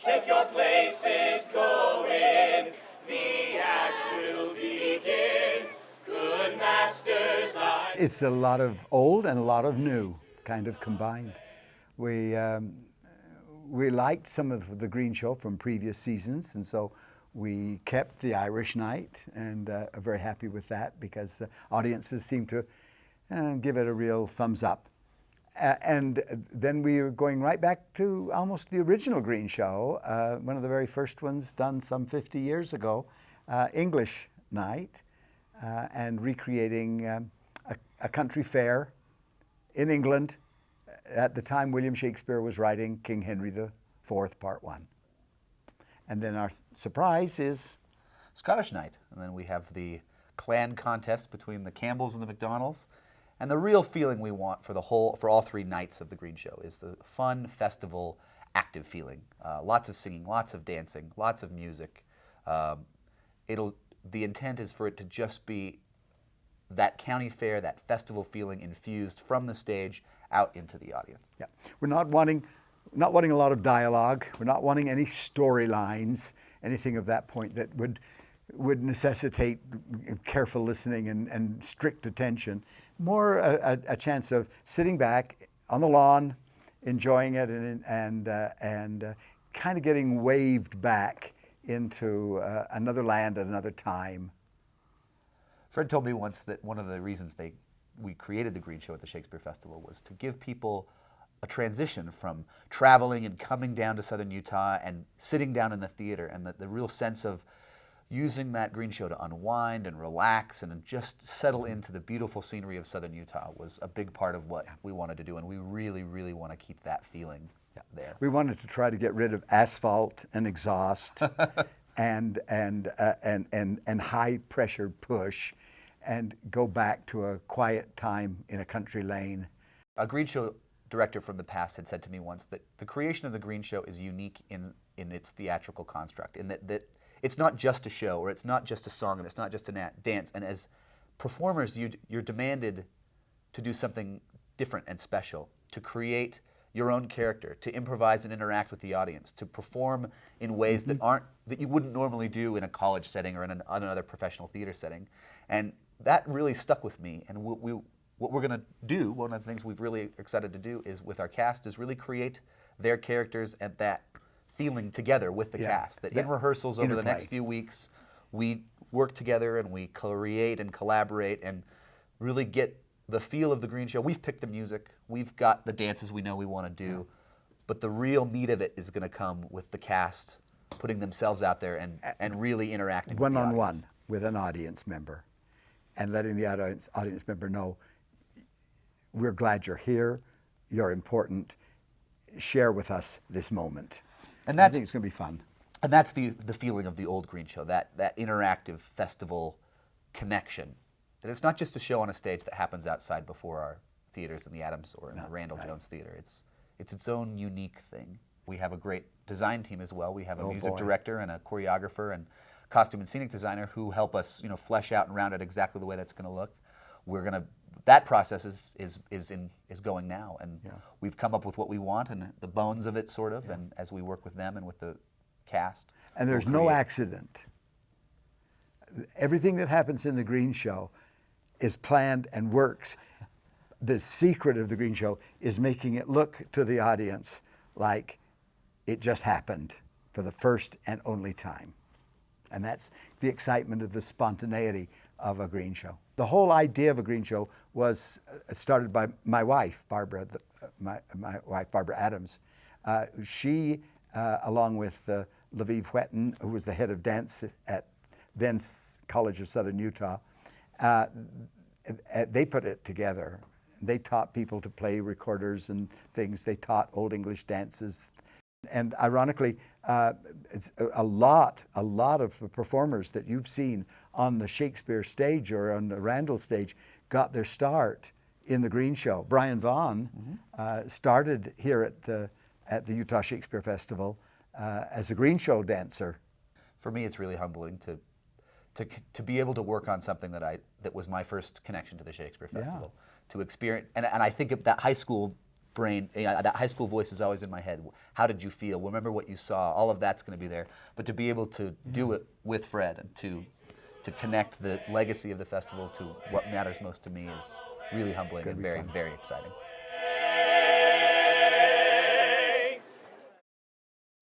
Take your places, go in. The act will begin. Good masters, I... It's a lot of old and a lot of new kind of combined. We liked some of the Greenshow from previous seasons, and so we kept the Irish night, and are very happy with that because audiences seem to give it a real thumbs up. And then we were going right back to almost the original Greenshow, one of the very first ones done some 50 years ago, English night, and recreating a country fair in England at the time William Shakespeare was writing King Henry IV, Part 1. And then our surprise is Scottish night. And then we have the clan contest between the Campbells and the McDonalds. And the real feeling we want for all 3 nights of the Greenshow is the fun, festival, active feeling. Lots of singing, lots of dancing, lots of music. The intent is for it to just be that county fair, that festival feeling infused from the stage out into the audience. Yeah, we're not wanting a lot of dialogue. We're not wanting any storylines, anything of that point that would necessitate careful listening and strict attention. More a chance of sitting back on the lawn, enjoying it, and kind of getting waved back into another land at another time. Fred told me once that one of the reasons we created the Greenshow at the Shakespeare Festival was to give people a transition from traveling and coming down to southern Utah and sitting down in the theater, and the real sense of using that Greenshow to unwind and relax and just settle into the beautiful scenery of southern Utah was a big part of what we wanted to do, and we really, really want to keep that feeling there. We wanted to try to get rid of asphalt and exhaust and high pressure push, and go back to a quiet time in a country lane. A Greenshow director from the past had said to me once that the creation of the Greenshow is unique in its theatrical construct, in that it's not just a show, or it's not just a song, and it's not just a dance. And as performers, you're demanded to do something different and special, to create your own character, to improvise and interact with the audience, to perform in ways that you wouldn't normally do in a college setting or in another professional theater setting. And that really stuck with me. And what we're going to do, one of the things we've really excited to do is with our cast is really create their characters and that feeling together with the cast. That in rehearsals over the next few weeks, we work together and we create and collaborate and really get the feel of the Greenshow. We've picked the music. We've got the dances we know we want to do. But the real meat of it is going to come with the cast putting themselves out there and really interacting with the audience. One-on-one with an audience member, and letting the audience member know, we're glad you're here, you're important, share with us this moment. And I think it's going to be fun. And that's the feeling of the old Greenshow, that interactive festival connection. And it's not just a show on a stage that happens outside before our theaters in the Adams or in the Randall Jones Theater. It's its own unique thing. We have a great design team as well. We have a music director and a choreographer and costume and scenic designer who help us, flesh out and round out exactly the way that's going to look. That process is going now, and we've come up with what we want and the bones of it, sort of. And as we work with them and with the cast, and there's no accident. Everything that happens in the Greenshow is planned and works. The secret of the Greenshow is making it look to the audience like it just happened for the first and only time. And that's the excitement of the spontaneity of a Greenshow. The whole idea of a Greenshow was started by my wife, Barbara, my wife, Barbara Adams. She, along with Lviv Whetten, who was the head of dance at then College of Southern Utah, they put it together. They taught people to play recorders and things. They taught Old English dances. And ironically, it's a lot of the performers that you've seen on the Shakespeare stage or on the Randall stage got their start in the Greenshow. Brian Vaughn started here at the Utah Shakespeare Festival as a Greenshow dancer. For me, it's really humbling to be able to work on something that was my first connection to the Shakespeare Festival. To experience, and I think of that high school brain, that high school voice is always in my head. How did you feel? Remember what you saw. All of that's going to be there. But to be able to do it with Fred and to connect the legacy of the festival to what matters most to me is really humbling and very, very exciting.